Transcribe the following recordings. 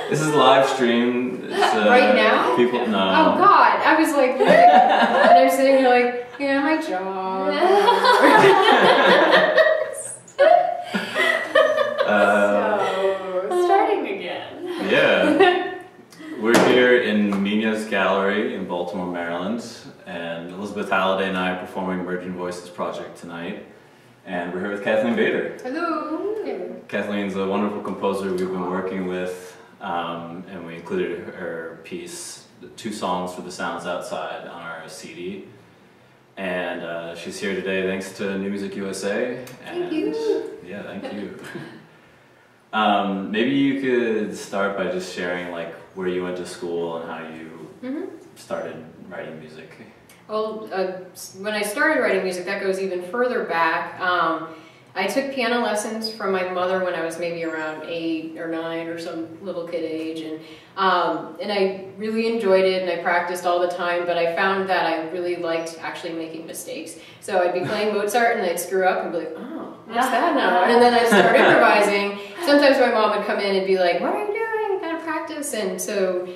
This is live stream. Right now? People, no. Oh God, I was like, and I'm sitting here like, yeah, my job. So, starting again. Yeah. We're here in Mina's Gallery in Baltimore, Maryland, and Elisabeth Halliday and I are performing Emerging Voices project tonight. And we're here with Kathleen Bader. Hello. Kathleen's a wonderful composer we've been working with, and we included her piece, 2 songs for the Sounds Outside, on our CD. And she's here today thanks to New Music USA. And thank you. Yeah, thank you. Maybe you could start by just sharing like where you went to school and how you started writing music. Well, when I started writing music, that goes even further back. I took piano lessons from my mother when I was maybe around 8 or 9 or some little kid age, and I really enjoyed it, and I practiced all the time, but I found that I really liked actually making mistakes. So I'd be playing Mozart and I'd screw up and be like, oh, what's that now? And then I'd start improvising. Sometimes my mom would come in and be like, what are you doing? Gotta practice. And so,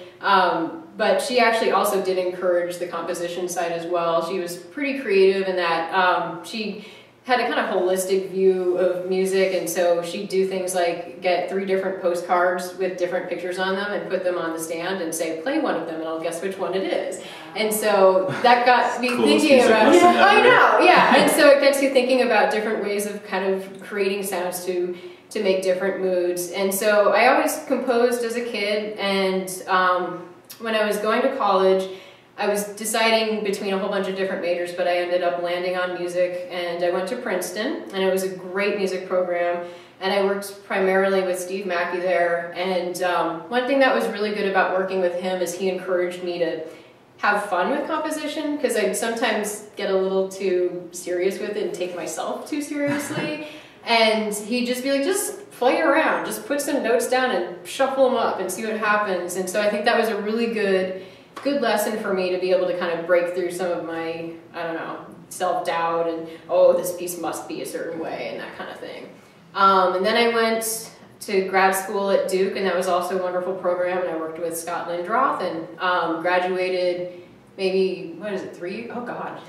but she actually also did encourage the composition side as well. She was pretty creative in that she had a kind of holistic view of music, and so she'd do things like get 3 different postcards with different pictures on them and put them on the stand and say, play one of them and I'll guess which one it is. And so that got me thinking about, I know, yeah, and so it gets you thinking about different ways of kind of creating sounds to make different moods. And so I always composed as a kid, and when I was going to college, I was deciding between a whole bunch of different majors, but I ended up landing on music, and I went to Princeton, and it was a great music program, and I worked primarily with Steve Mackey there. And one thing that was really good about working with him is he encouraged me to have fun with composition, because I'd sometimes get a little too serious with it and take myself too seriously. And he'd just be like, just play around, just put some notes down and shuffle them up and see what happens. And so I think that was a really good lesson for me to be able to kind of break through some of my, I don't know, self-doubt and, oh, this piece must be a certain way and that kind of thing. And then I went to grad school at Duke, and that was also a wonderful program, and I worked with Scott Lindroth, and graduated maybe, what is it, 3? Oh God.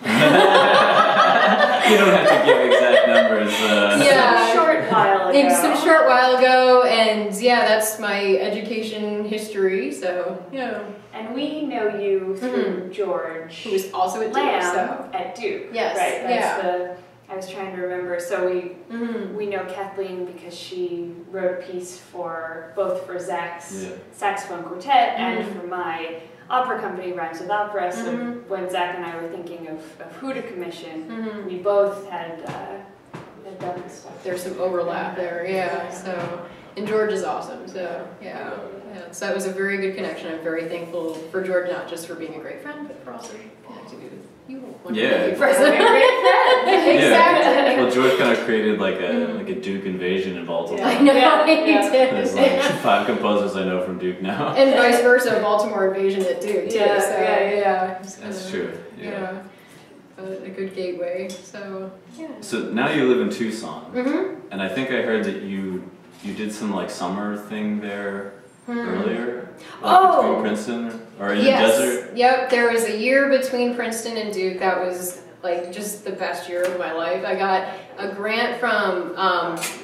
You don't have to give exact numbers. Yeah, some short while ago. Some short while ago, and yeah, that's my education history, so, yeah. And we know you through George, who was also at Duke, at Duke. Yes, right. That's yeah. I was trying to remember. So we know Kathleen because she wrote a piece for both for Zach's saxophone quartet and for my opera company, Rhymes with Opera. So when Zach and I were thinking of who to commission, we both had done stuff. There's some overlap there, yeah. So, and George is awesome. So yeah. So that was a very good connection. I'm very thankful for George, not just for being a great friend, but for also connecting with you. Yeah. A great friend. Exactly. Well, George kind of created like a Duke invasion in Baltimore. Yeah. I know, he did. There's like 5 composers I know from Duke now. And vice versa, Baltimore invasion at Duke too. Yeah, so, yeah. That's true. Yeah. A good gateway. So yeah. So now you live in Tucson, and I think I heard that you did some like summer thing there earlier, like between Princeton or in the desert. Yep, there was a year between Princeton and Duke that was like just the best year of my life. I got a grant from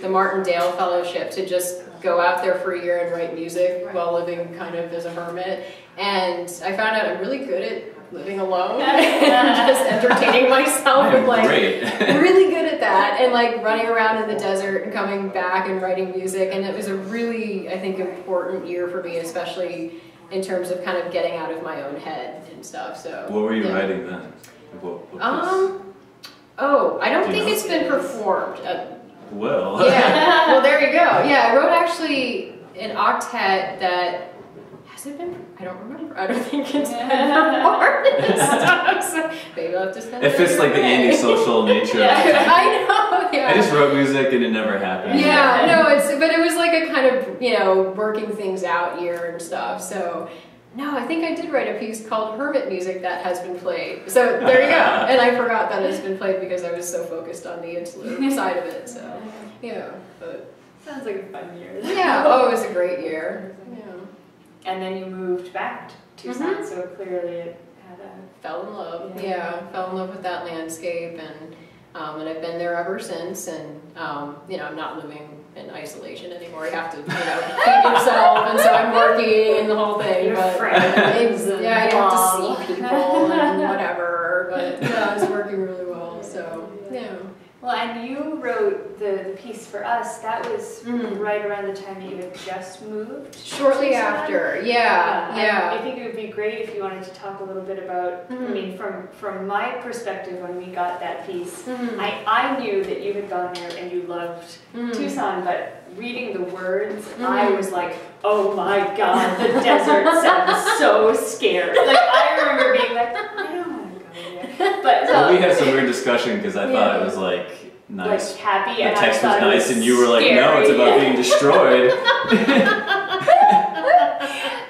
the Martindale Fellowship to just go out there for a year and write music while living kind of as a hermit. And I found out I'm really good at living alone and just entertaining myself with like really good at that, and like running around in the desert and coming back and writing music. And it was a really, I think, important year for me, especially in terms of kind of getting out of my own head and stuff. So what were you writing then? I don't think it's been performed. Well. Yeah. Well, there you go. Yeah, I wrote actually an octet that has it been. I don't remember. I don't think it's been performed and stuff. So maybe I'll have to send it. It fits like the antisocial nature. I know. Yeah. I just wrote music and it never happened. Yeah. No. But it was like a kind of working things out year and stuff. So. No, I think I did write a piece called Hermit Music that has been played. So there you go. And I forgot that it's been played because I was so focused on the interlude side of it. So, yeah. But Sounds like a fun year. Yeah, oh, it was a great year. Yeah. And then you moved back to Tucson, so clearly it had a... Fell in love, yeah, fell in love with that landscape, and I've been there ever since, and you know, I'm not living in isolation anymore. You have to, you know, feed yourself, and so I'm working and the whole thing. Your but friends, yeah, you have to see people and whatever. But yeah, it's working really well. So yeah. Well, and you wrote the piece for us. That was right around the time that you had just moved. Shortly after, yeah. I think it would be great if you wanted to talk a little bit about. I mean, from my perspective, when we got that piece, I knew that you had gone there and you loved Tucson, but reading the words, I was like, oh my God, the desert sounds so scary. Like I remember being like, I don't want to go there. But well, we had some weird discussion because I thought it was like nice, like happy, the and text I was nice, and you were like, scary. no, it's about being destroyed.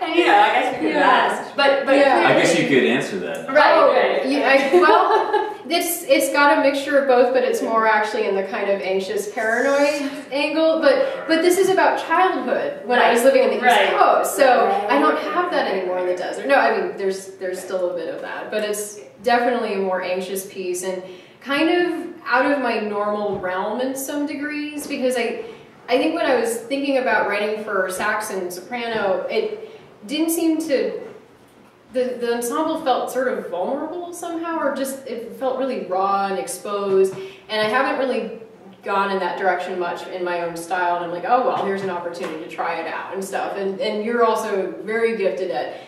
And you know, I guess we could have asked, but I guess you could answer that. Right. Well, it's got a mixture of both, but it's more actually in the kind of anxious, paranoid angle. But this is about childhood when I was living in the East Coast, so I don't have that anymore in the desert. No, I mean there's still a bit of that, but it's definitely a more anxious piece and kind of out of my normal realm in some degrees, because I think when I was thinking about writing for sax and soprano, it didn't seem to, the ensemble felt sort of vulnerable somehow, or just it felt really raw and exposed, and I haven't really gone in that direction much in my own style, and I'm like, oh well, here's an opportunity to try it out and stuff, and you're also very gifted at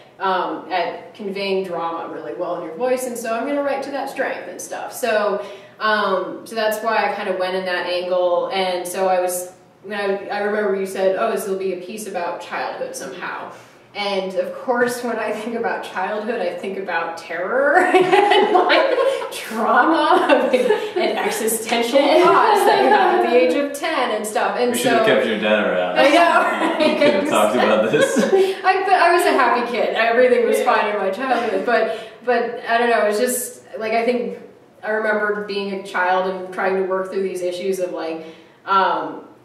conveying drama really well in your voice, and so I'm going to write to that strength and stuff. So that's why I kind of went in that angle, and so I remember you said, oh, this will be a piece about childhood somehow. And of course, when I think about childhood, I think about terror and like trauma and existential thoughts that you have at the age of 10 and stuff. And you should have kept your dad around. I know. You could have talked about this. I was a happy kid. Everything was fine in my childhood, but I don't know. It's just like I remember being a child and trying to work through these issues of like.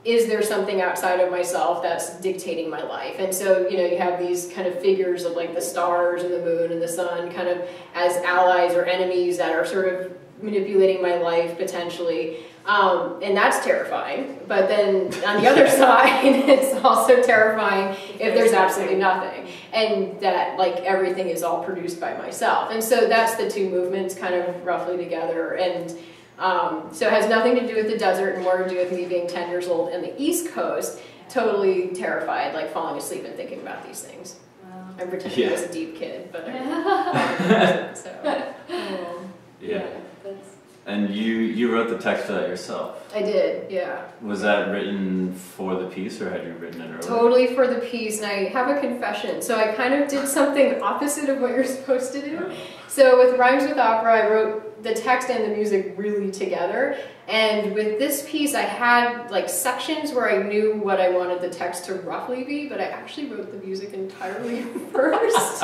Is there something outside of myself that's dictating my life? And so, you know, you have these kind of figures of like the stars and the moon and the sun kind of as allies or enemies that are sort of manipulating my life potentially. And that's terrifying. But then on the other side, it's also terrifying if there's absolutely nothing. And that like everything is all produced by myself. And so that's the two movements kind of roughly together. And so it has nothing to do with the desert and more to do with me being 10 years old in the East Coast, totally terrified, like falling asleep and thinking about these things. Wow. I'm pretending I was a deep kid, but I wasn't, so. Yeah. And you wrote the text for that yourself? I did, yeah. Was that written for the piece, or had you written it earlier? Totally for the piece, and I have a confession. So I kind of did something opposite of what you're supposed to do. So with Rhymes with Opera, I wrote the text and the music really together. And with this piece, I had like sections where I knew what I wanted the text to roughly be, but I actually wrote the music entirely first.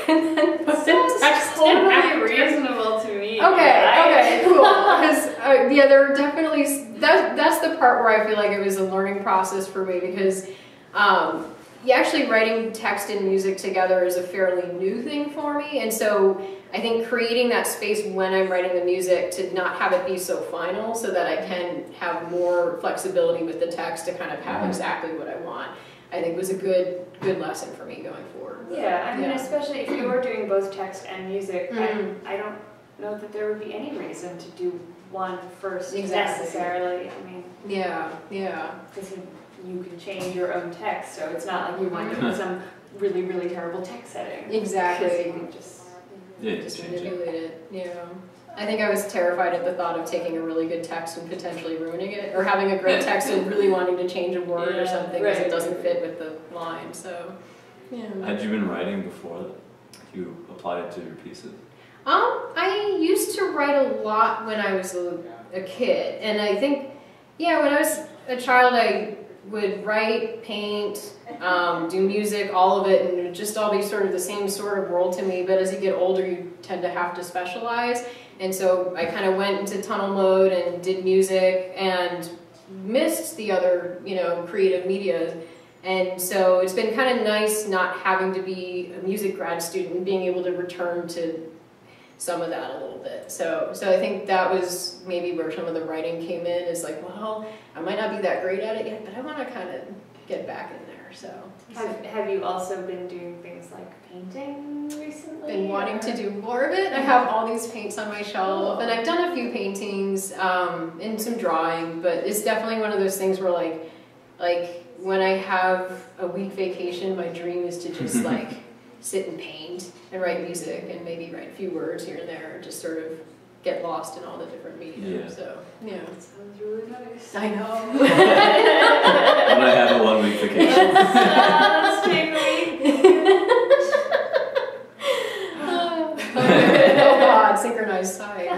And then put the text totally reasonable to me. Okay, cool. Because yeah, there were definitely that's the part where I feel like it was a learning process for me, because actually writing text and music together is a fairly new thing for me, and so I think creating that space when I'm writing the music to not have it be so final, so that I can have more flexibility with the text to kind of have exactly what I want, I think was a good lesson for me going forward. Yeah, I mean, especially if you're doing both text and music, I don't know that there would be any reason to do one first necessarily. I mean, because you can change your own text, so it's not like you wind up with some really, really terrible text setting. Exactly. You can just manipulate it. Yeah. I think I was terrified at the thought of taking a really good text and potentially ruining it, or having a great text and really wanting to change a word or something because it doesn't fit with the line. So, yeah. Had you been writing before you applied it to your pieces? I used to write a lot when I was a kid, and I think, when I was a child, I would write, paint, do music, all of it, and it would just all be sort of the same sort of world to me. But as you get older, you tend to have to specialize, and so I kind of went into tunnel mode and did music, and missed the other, you know, creative media. And so it's been kind of nice not having to be a music grad student and being able to return to some of that a little bit. So I think that was maybe where some of the writing came in, is like, well, I might not be that great at it yet, but I want to kind of get back in there. So have you also been doing things like painting recently? Been wanting to do more of it. I have all these paints on my shelf, and I've done a few paintings and some drawing, but it's definitely one of those things where like when I have a week vacation, my dream is to just like sit and paint and write music and maybe write a few words here and there, and just sort of get lost in all the different media. Yeah. So yeah, That sounds really nice. I know. When I have a 1 week vacation. Let's take a week. Oh God, synchronized sighing.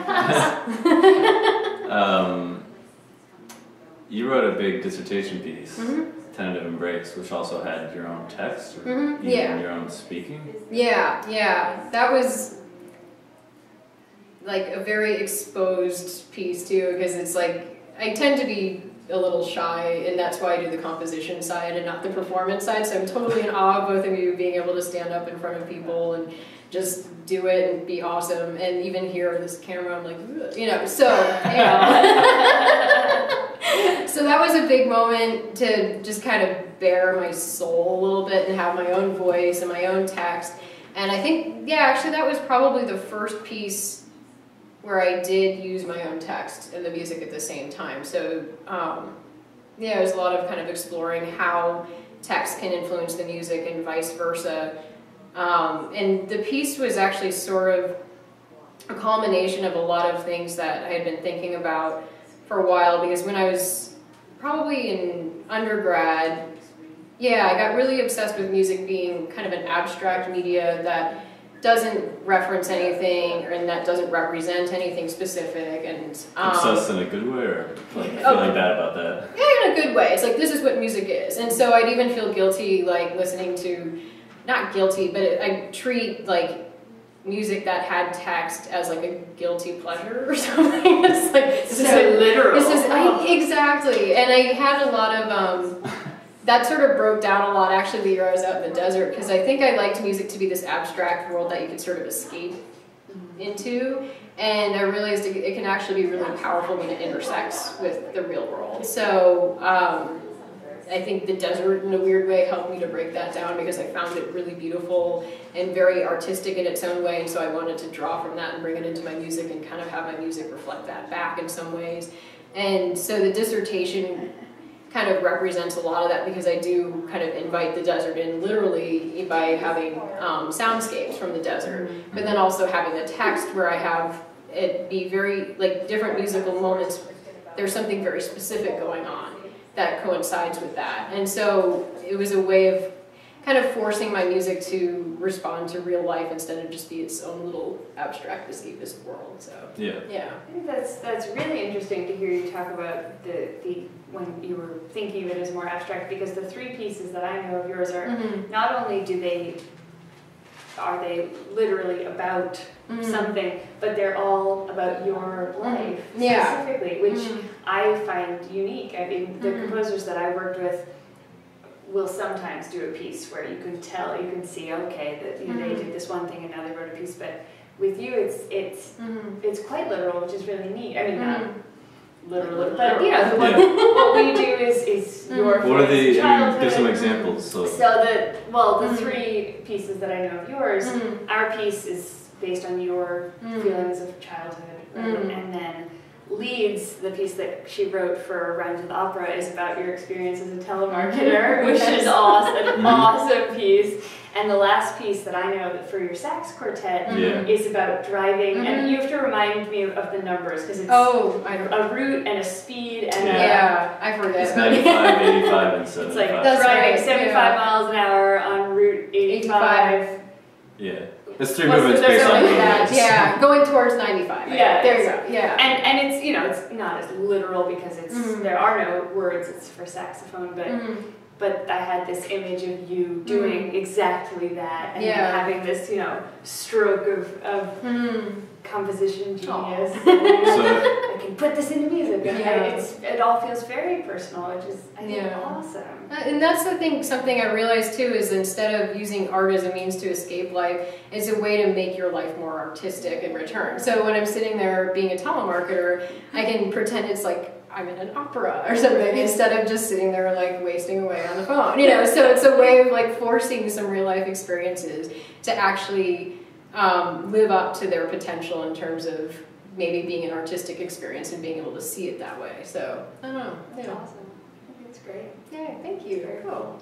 You wrote a big dissertation piece, Mm-hmm. Tentative Embrace, which also had your own text, or Mm-hmm. even Yeah. your own speaking. Yeah, that was like a very exposed piece too, because it's like, I tend to be a little shy, and that's why I do the composition side and not the performance side, so I'm totally in awe of both of you being able to stand up in front of people and just do it and be awesome, and even here on this camera, I'm like, ugh, you know, so, you know. So that was a big moment to just kind of bare my soul a little bit and have my own voice and my own text. And I think, yeah, actually that was probably the first piece where I did use my own text and the music at the same time. So yeah, it was a lot of kind of exploring how text can influence the music and vice versa. And the piece was actually sort of a culmination of a lot of things that I had been thinking about for a while, because when I was probably in undergrad, yeah, I got really obsessed with music being kind of an abstract media that doesn't reference anything and that doesn't represent anything specific. And Obsessed in a good way, or like feeling bad about that? Yeah, in a good way. It's like, this is what music is. And so I'd even feel guilty like listening to, not guilty, but I treat like music that had text as like a guilty pleasure or something. It's like, this So is so literal. Exactly. And I had a lot of that sort of broke down a lot actually the year I was out in the desert, because I think I liked music to be this abstract world that you could sort of escape into, and I realized it can actually be really powerful when it intersects with the real world. So I think the desert in a weird way helped me to break that down, because I found it really beautiful and very artistic in its own way, and so I wanted to draw from that and bring it into my music and kind of have my music reflect that back in some ways. And so the dissertation kind of represents a lot of that, because I do kind of invite the desert in literally by having soundscapes from the desert, but then also having the text where I have it be very, like, different musical moments. There's something very specific going on that coincides with that. And so it was a way of kind of forcing my music to respond to real life instead of just be its own little abstract escapist world. So Yeah. I think that's really interesting to hear you talk about the when you were thinking of it as more abstract, because the three pieces that I know of yours are not only are they literally about something, but they're all about your life specifically, which I find unique. I mean, the composers that I worked with will sometimes do a piece where you can tell, you can see, okay, that you know, they did this one thing and now they wrote a piece, but with you it's quite literal, which is really neat. I mean, not literal, but you know, what we do is your What are the, childhood. give some examples. So the three pieces that I know of yours, our piece is based on your feelings of childhood, right? And then Leads, the piece that she wrote for Rhymes with Opera, is about your experience as a telemarketer, which is awesome, an awesome piece. And the last piece that I know that for your sax quartet is about driving, and you have to remind me of the numbers, because it's a route and a speed and I forget. It's 95, 85, and 75. It's like driving 75 miles an hour on Route 85. Yeah. It's three movements based on movements. Yeah, going towards 95. Yeah, there you go. Yeah, and it's, you know, it's not as literal because it's there are no words. It's for saxophone, but I had this image of you doing exactly that and having this, you know, stroke of composition genius. So I can put this into music. And it all feels very personal, which is, I think, awesome. And that's the thing, something I realized too, is instead of using art as a means to escape life, it's a way to make your life more artistic in return. So when I'm sitting there being a telemarketer, I can pretend it's like I'm in an opera or something instead of just sitting there like wasting away on the phone, you know. So it's a way of like forcing some real life experiences to actually live up to their potential in terms of maybe being an artistic experience and being able to see it that way. So I don't know. That's awesome. I think it's great. Yeah, thank you. Very cool.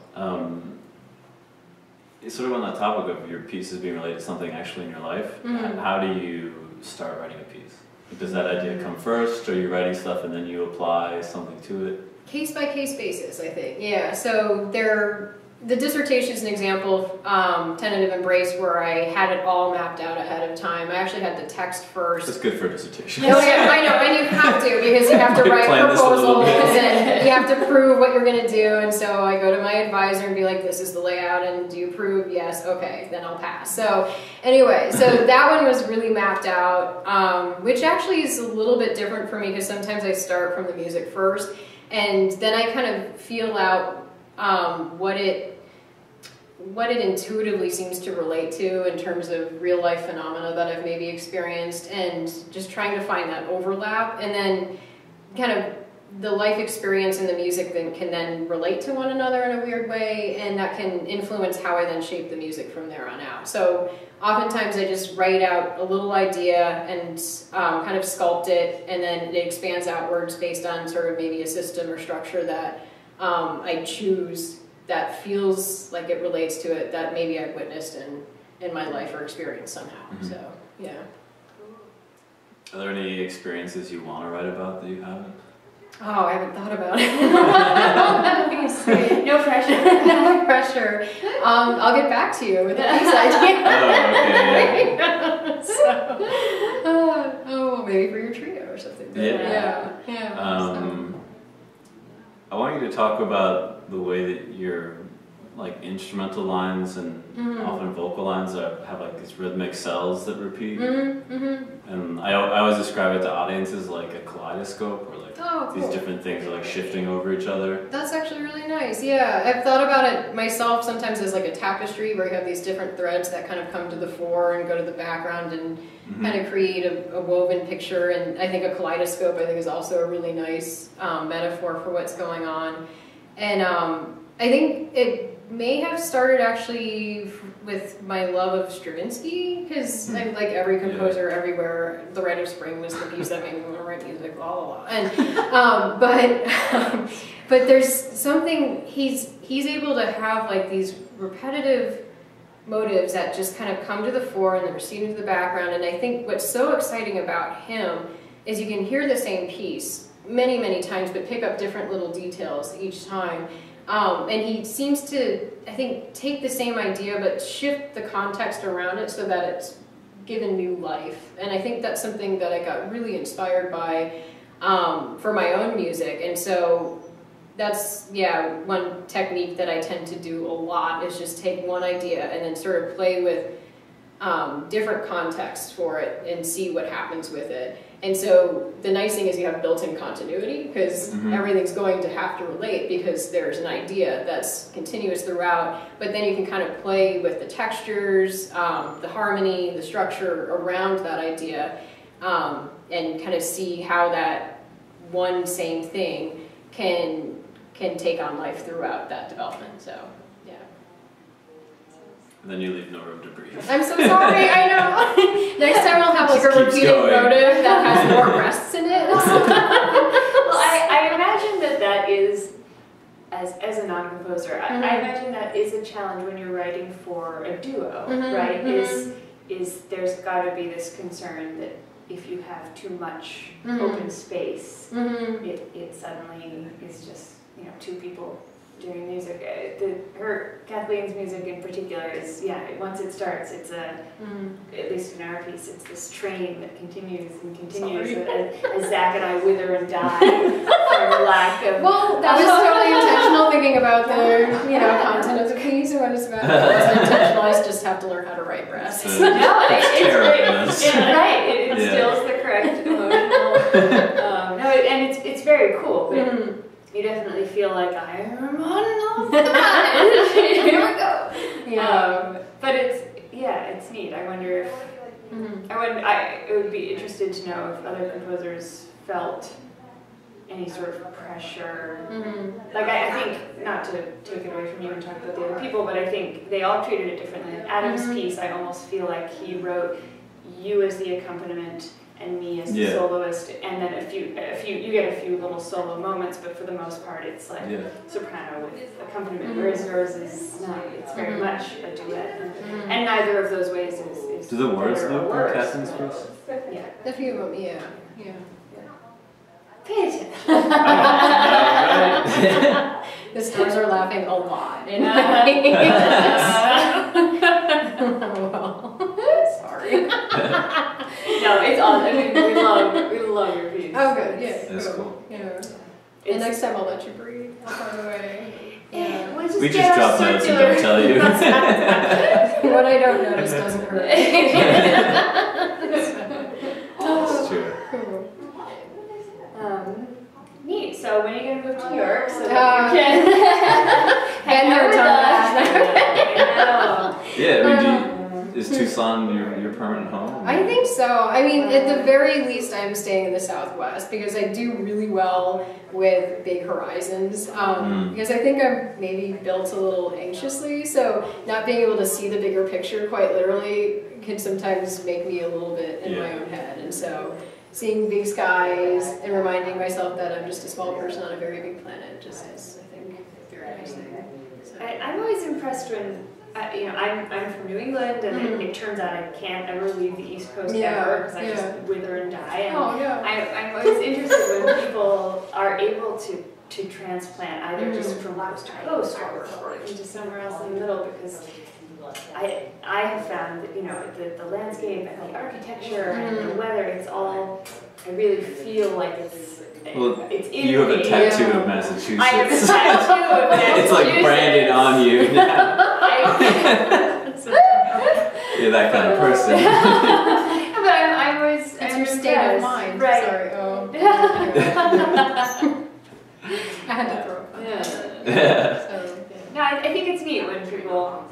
Sort of on that topic of your pieces being related to something actually in your life, how do you start writing a piece? Does that idea come first, or are you writing stuff and then you apply something to it? Case by case basis, I think. Yeah. So the dissertation is an example of tentative embrace where I had it all mapped out ahead of time. I actually had the text first. That's good for a dissertation. Oh yeah, I know, and you have to, because you have to write proposals and you have to prove what you're going to do. And so I go to my advisor and be like, this is the layout, and do you approve? Yes, okay, then I'll pass. So anyway, so that one was really mapped out, which actually is a little bit different for me because sometimes I start from the music first, and then I kind of feel out what it intuitively seems to relate to in terms of real life phenomena that I've maybe experienced, and just trying to find that overlap, and then kind of the life experience and the music can then relate to one another in a weird way, and that can influence how I then shape the music from there on out. So oftentimes I just write out a little idea and kind of sculpt it, and then it expands outwards based on sort of maybe a system or structure that I choose that feels like it relates to it, that maybe I've witnessed in my life or experience somehow. So, yeah. Are there any experiences you want to write about that you haven't? Oh, I haven't thought about it. No pressure. No pressure. I'll get back to you with a piece idea. Oh, okay. So, maybe for your trio or something. Yeah. Yeah. I want you to talk about the way that your like instrumental lines and often vocal lines have like these rhythmic cells that repeat. And I always describe it to audiences like a kaleidoscope, or like these different things are like shifting over each other. That's actually really nice. Yeah, I've thought about it myself sometimes as like a tapestry where you have these different threads that kind of come to the fore and go to the background and kind of create a woven picture. And I think a kaleidoscope, I think, is also a really nice metaphor for what's going on. And I think it may have started actually with my love of Stravinsky, because like every composer everywhere, The Rite of Spring was the piece that made me want to write music, blah blah blah. And but there's something he's able to have like these repetitive motives that just kind of come to the fore and then recede into the background. And I think what's so exciting about him is you can hear the same piece many times, but pick up different little details each time. And he seems to, I think, take the same idea but shift the context around it so that it's given new life. And I think that's something that I got really inspired by for my own music. And so that's, one technique that I tend to do a lot is just take one idea and then sort of play with different contexts for it and see what happens with it. And so the nice thing is you have built-in continuity, because everything's going to have to relate because there's an idea that's continuous throughout, but then you can kind of play with the textures, the harmony, the structure around that idea, and kind of see how that one same thing can take on life throughout that development. So. And then you leave no room to breathe. I'm so sorry, I know. Next time I'll have like a repeating motive that has more rests in it. Well, I imagine that is, as a non-composer, I imagine that is a challenge when you're writing for a duo, right? Is there's got to be this concern that if you have too much open space, it suddenly is just, two people doing music. Kathleen's music in particular is, once it starts, it's at least in our piece, it's this train that continues and continues, as Zach and I wither and die from lack of... Well, that was totally intentional, thinking about the, content of the piece and what it's about. It wasn't intentional, I just have to learn how to write rests. It's right, it instills the correct emotional very cool, but you definitely feel like I'm on and off the planet. Here we go. Yeah. But it's neat. I wonder if I would be interested to know if other composers felt any sort of pressure. Like I think, not to take it away from you and talk about the other people, but I think they all treated it differently. In Adam's piece, I almost feel like he wrote you as the accompaniment and me as the soloist, and then you get a few little solo moments, but for the most part it's like soprano with accompaniment, whereas yours is not, it's very much a duet, and neither of those ways is do the words look like Kathleen's piece? Yeah. A few of them, yeah. Pay attention. The stars are laughing a lot. And well, sorry. No, it's all. I mean, we love your piece. Oh, good. Yeah. That's cool. Yeah. And next time I'll let you breathe. I'll find a way. Yeah. We just drop notes and don't tell you. What I don't notice doesn't hurt. That's true. Cool. Neat. So when are you going to move to New York so that you can hang out with us? Yeah, I mean, is Tucson your permanent home? I think so. I mean, at the very least, I'm staying in the Southwest because I do really well with big horizons. Because I think I'm maybe built a little anxiously, so not being able to see the bigger picture quite literally can sometimes make me a little bit in my own head. And so seeing big skies and reminding myself that I'm just a small person on a very big planet just is, I think, a very nice thing. So. I'm always impressed when, I'm from New England, and it turns out I can't ever leave the East Coast ever because I just wither and die. And I'm always interested when people are able to transplant either just from coast to coast or into somewhere else in the middle, because I have found that the landscape and the architecture and the weather, it's all, I really feel like it's in you have a me. tattoo of Massachusetts. I have a tattoo of Massachusetts. It's like branded on you now. You're that kind of person. But I'm always, it's your state of mind. Right. Sorry. Oh. I had to throw up. So, no, I think it's neat when people,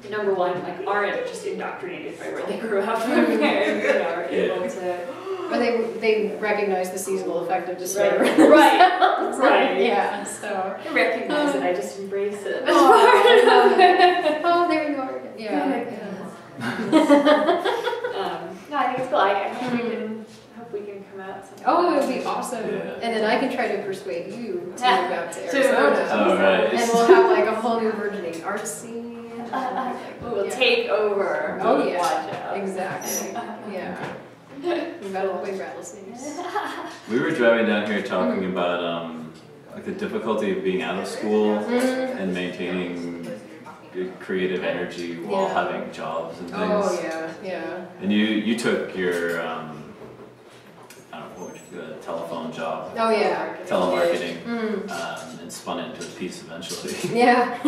number one, like aren't just indoctrinated by where they grew up, and are able to. Or they recognize the seasonal effect of despair. Right. Yeah. So I recognize it. I just embrace it. Oh, there you are. Yeah. No, I think it's cool. I hope we can come out sometime. Oh, it would be awesome. Yeah. And then I can try to persuade you to move out to Arizona. Oh, right. And we'll have like a whole new burgeoning art scene. We'll take over. Oh yeah. Watch out. Exactly. Yeah. We've got all the big rattlesnakes. We were driving down here talking about like the difficulty of being out of school and maintaining good creative energy while having jobs and things. Oh yeah. And you took your I don't know, what would you do, a telephone job. Oh yeah. Telemarketing, and spun it into a piece eventually. Yeah.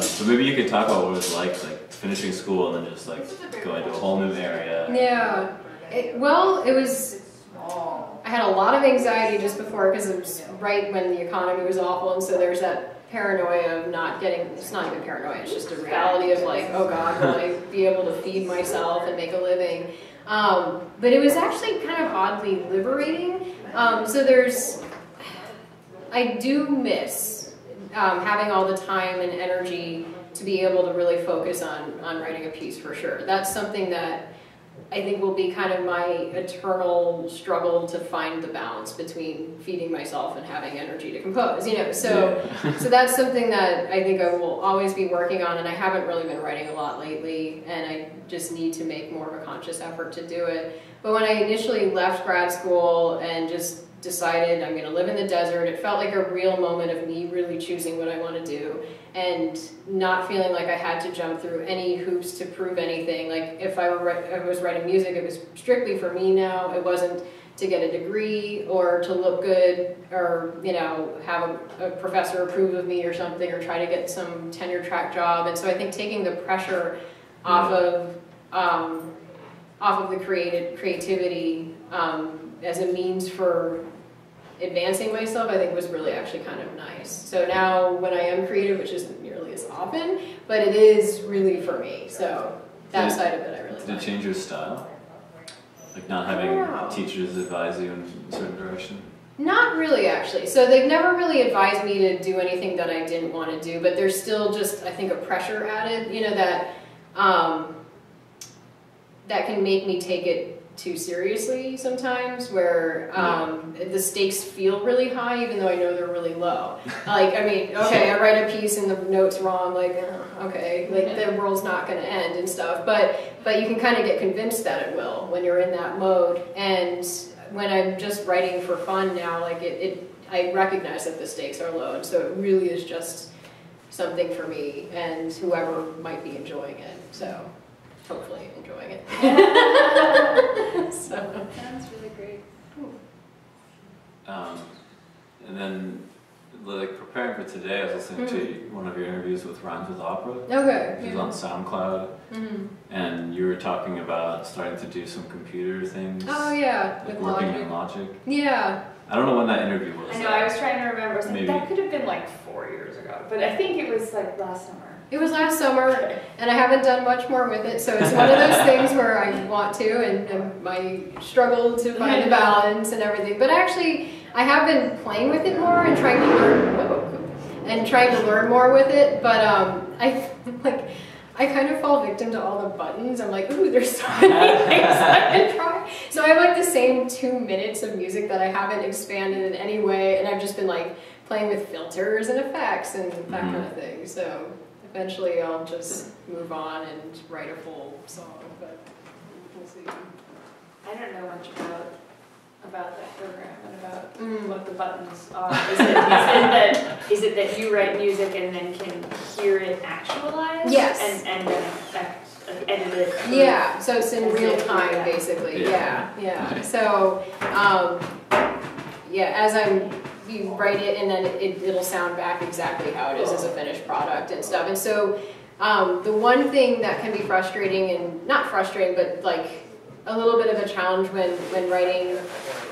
So maybe you could talk about what it was like finishing school and then just like going to a whole new area. Yeah. It was. I had a lot of anxiety just before because it was right when the economy was awful, and so there's that paranoia of not getting. It's not even paranoia. It's just a reality of like, oh God, will I be able to feed myself and make a living? But it was actually kind of oddly liberating. I do miss having all the time and energy to be able to really focus on writing a piece for sure. That's something that I think will be kind of my eternal struggle to find the balance between feeding myself and having energy to compose, So that's something that I think I will always be working on, and I haven't really been writing a lot lately, and I just need to make more of a conscious effort to do it. But when I initially left grad school and just decided I'm going to live in the desert, it felt like a real moment of me really choosing what I want to do and not feeling like I had to jump through any hoops to prove anything. Like if I was writing music, it was strictly for me now. It wasn't to get a degree or to look good or have a professor approve of me or something or try to get some tenure track job. And so I think taking the pressure off of the creativity as a means for advancing myself, I think was really actually kind of nice. So now when I am creative, which isn't nearly as often, but it is really for me. So that side of it I really like. Did it change your style? Like not having teachers advise you in a certain direction? Not really, actually. So they've never really advised me to do anything that I didn't want to do, but there's still just, I think, a pressure added, you know, that that can make me take it too seriously sometimes, where the stakes feel really high even though I know they're really low. Like, I mean, okay, I write a piece and the note's wrong, like, okay, like the world's not going to end and stuff, but you can kind of get convinced that it will when you're in that mode. And when I'm just writing for fun now, like I recognize that the stakes are low, and so it really is just something for me and whoever might be enjoying it. So hopefully enjoying it. So Sounds really great. And then, like, preparing for today, I was listening to one of your interviews with Rhymes with Opera. Okay. Which is on SoundCloud. And you were talking about starting to do some computer things. Oh yeah, like with working Logic. in Logic. Yeah. I don't know when that interview was. I know, I was trying to remember. So Maybe. that could have been like 4 years ago, but I think it was like last summer. It was last summer, and I haven't done much more with it, so it's one of those things where I want to, and I struggle to find the balance and everything. But actually, I have been playing with it more and trying to learn more with it. But I kind of fall victim to all the buttons. I'm like, ooh, there's so many things I can try. So I have like the same 2 minutes of music that I haven't expanded in any way, and I've just been like playing with filters and effects and that kind of thing. So eventually I'll just move on and write a full song, but we'll see. I don't know much about that program and about what the buttons are. Is it that you write music and then can hear it actualized? Yes. And then edit it? Yeah, so it's in real time basically. Yeah. So, as you write it and then it'll sound back exactly how it is as a finished product and stuff. And so the one thing that can be frustrating, and not frustrating, but like a little bit of a challenge when writing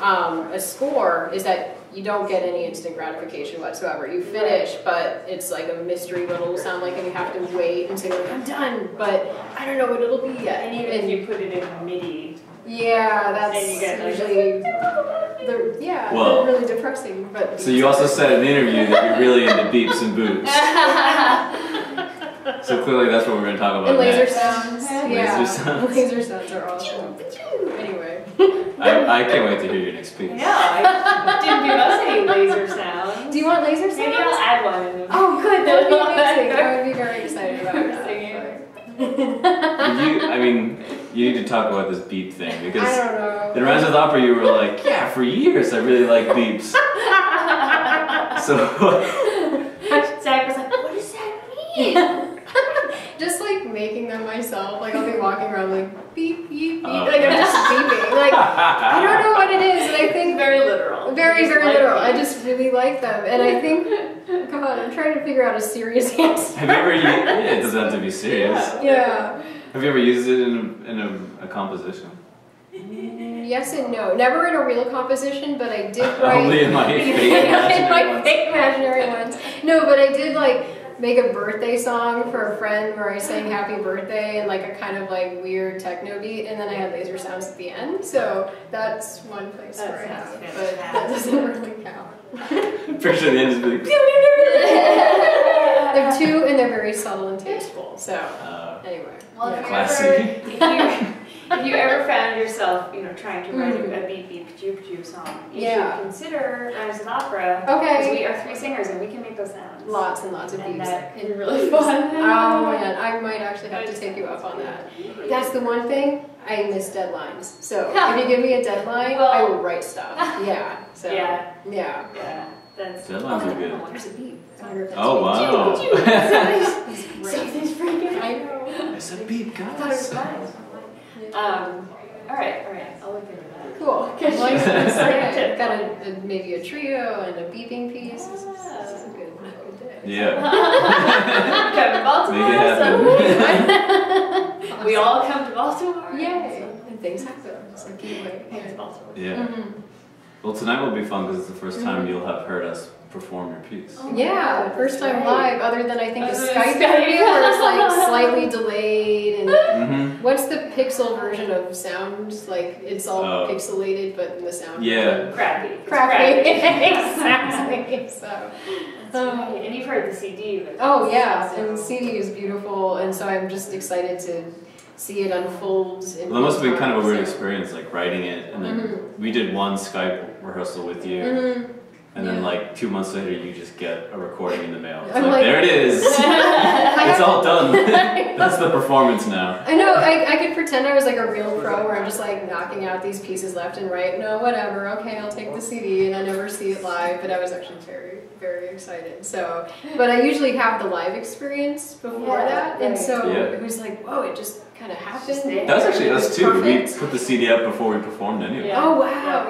a score is that you don't get any instant gratification whatsoever. You finish, but it's like a mystery what it'll sound like, and you have to wait and say, I'm done, but I don't know what it'll be yet. And even if you put it in MIDI. Yeah, that's usually, they're really depressing. But so you also said in the interview that you're really into beeps and boops. So clearly that's what we're going to talk about and laser next. sounds. Laser sounds. Laser sounds are awesome. Anyway. I can't wait to hear your next piece. Yeah, I didn't give us any laser sounds. Do you want laser sounds? Maybe I'll add one in. Oh, good. That would be amazing. I would be very excited about that. You need to talk about this beep thing, because I don't know. in Rhymes with Opera you were like, yeah, for years I really like beeps. So Zach was like, what does that mean? Just like making them myself. Like I'll be walking around like beep, beep, beep. Like I'm just beeping. Like I don't know what it is, and I think very literal. Very, very literal. I just really like them, and I think, come on, I'm trying to figure out a serious answer. have you ever used it? It doesn't have to be serious. Yeah. Have you ever used it in a composition? Yes and no. Never in a real composition, but I did write. Only in my fake imaginary ones. No, but I did like make a birthday song for a friend where I sang happy birthday and like a kind of like weird techno beat, and then I had laser sounds at the end. So that's one place where I have, but that doesn't really count. Picture the end is like. They're two and they're very subtle and tasteful. So anyway. Well, if you ever found yourself, trying to write a beep beep juke juke song, you should consider Rhymes with Opera. Okay. Because we are 3 singers and we can make those sounds. Lots and lots of beeps. That is really fun. Oh man, I might actually have to take you up on that. That's the one thing, I miss deadlines. So if you give me a deadline, I will write stuff. Yeah. So Yeah. Deadlines are good. There's a beep. Oh wow. Something's freaking. I know. It's a beep, guys. I thought it was fine. All right. I'll look into that. Cool. Got maybe a trio and a beeping piece. This is a good day. Yeah. Come to Baltimore. Make it happen. We all come to Baltimore. Yay. And things happen. So keep waiting. Baltimore. Yeah. Well, tonight will be fun because it's the first time you'll have heard us perform your piece. Oh yeah, first time live, other than I think a Skype interview where it's like slightly delayed and what's the pixel version of sound? Like it's all pixelated, but in the sound crappy. Exactly. So and you've heard the CD. But and the CD is beautiful, and so I'm just excited to see it unfold. Well, that must have been kind of a weird experience, like writing it, and then we did one Skype rehearsal with you. And then like 2 months later, you just get a recording in the mail. It's like, there it is. It's all done. That's the performance now. I know. I could pretend I was like a real pro where I'm just like knocking out these pieces left and right. No, whatever. Okay, I'll take the CD, and I never see it live. But I was actually very, very excited. So, but I usually have the live experience before that, and so it was like, whoa, it just kind of happened. That was actually us too. Perfect. We put the CD up before we performed anyway. Oh wow,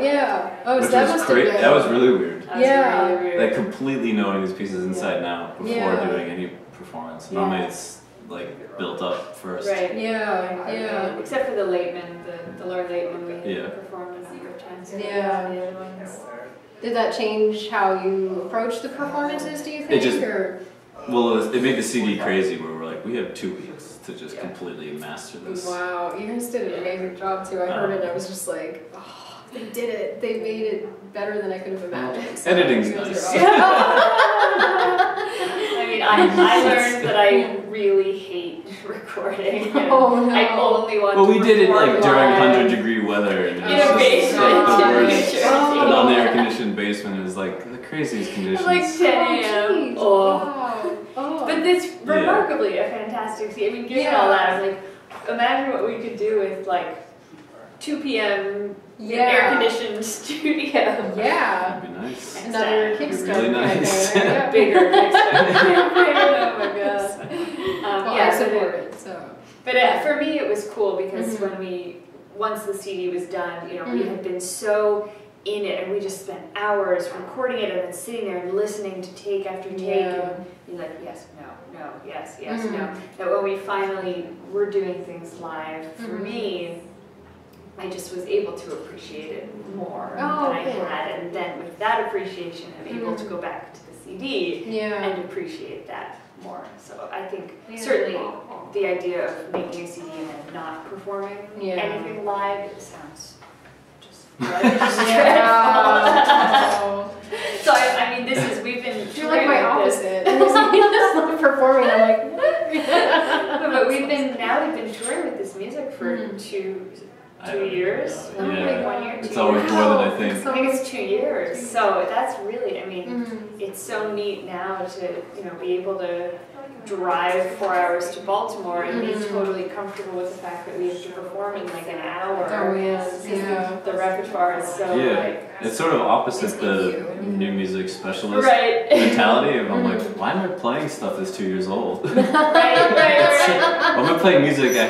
Oh, so that must have been. That was really weird. Really weird. Like completely knowing these pieces inside now before doing any performance. Normally it's like built up first. Right. Yeah. Except for the Lateman, the Lord Lateman we performed a number of times. Did that change how you approach the performances, do you think? It made the CD crazy where we're like, we have 2 weeks to just completely master this. Wow, you guys did an amazing job too. I heard it and I was just like, oh, they did it. They made it better than I could have imagined. So editing's nice. I mean, I learned that I really hate recording. Oh no. I only want Well, to we did it like during live. 100-degree weather. And In a basement. Like the worst, an un-air conditioned basement. It was like the craziest conditions. Like 10 a.m. Wow. But it's remarkably a fantastic scene. I mean, given all that, I was like, imagine what we could do with like 2 p.m. air-conditioned studio. That'd be nice. Another Kickstarter. Really nice. Bigger Kickstarter. Oh my god. I support it. So. But for me, it was cool because once the CD was done, we had been so in it, and we just spent hours recording it and then sitting there and listening to take after take and be like, yes, no, yes, no. That when we finally were doing things live, for me, I just was able to appreciate it more than I had, and then with that appreciation, I'm able to go back to the CD and appreciate that more. So I think certainly the idea of making a CD and then not performing anything live sounds just So I mean, we've been. You're like my opposite. You just love performing. I'm like. But we've been touring with this music for 2 years. Yeah. 1 year. 2 It's always years. more than I think. I think it's 2 years. So that's really, I mean, it's so neat now to be able to drive 4 hours to Baltimore and be totally comfortable with the fact that we have to perform in like an hour. Oh yeah. The repertoire is so like. It's sort of opposite the new music specialist mentality of I'm like, why am I playing stuff that's 2 years old? Right. Why am I playing music I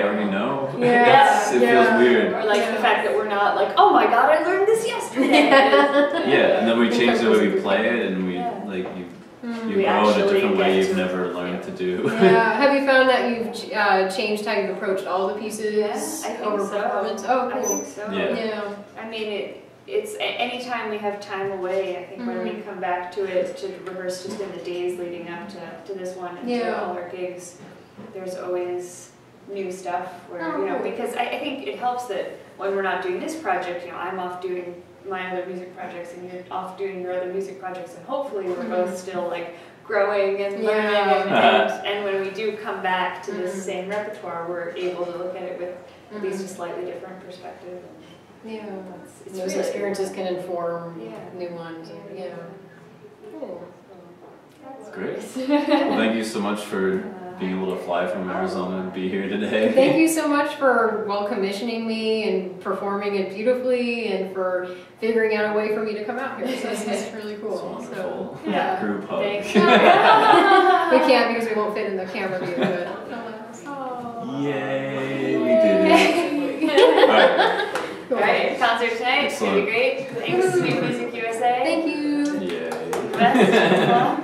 already know? It feels weird. Or like the fact that we're not like, oh my god, I learned this yesterday. And then we change the way we play it, and we you grow in a different way you've never learned to do. Have you found that you've changed how you've approached all the pieces over performance? Oh, cool. I think so. I mean, it's anytime we have time away, I think when we come back to it to rehearse just in the days leading up to this one and to all our gigs, there's always new stuff where, because I think it helps that when we're not doing this project, I'm off doing my other music projects and you're off doing your other music projects, and hopefully we're both still like growing and learning and when we do come back to this same repertoire, we're able to look at it with at least a slightly different perspective. Those really experiences can inform new ones. Cool. That's great. Well, thank you so much for being able to fly from Arizona and be here today. Thank you so much for commissioning me and performing it beautifully and for figuring out a way for me to come out here. So this is really cool. It's wonderful. So, Group hug. We can't because we won't fit in the camera view, but yay, we did it. Alright. Cool. Alright, concert tonight. It's going to be great. Thanks, New Music USA. Thank you. Yay. Best.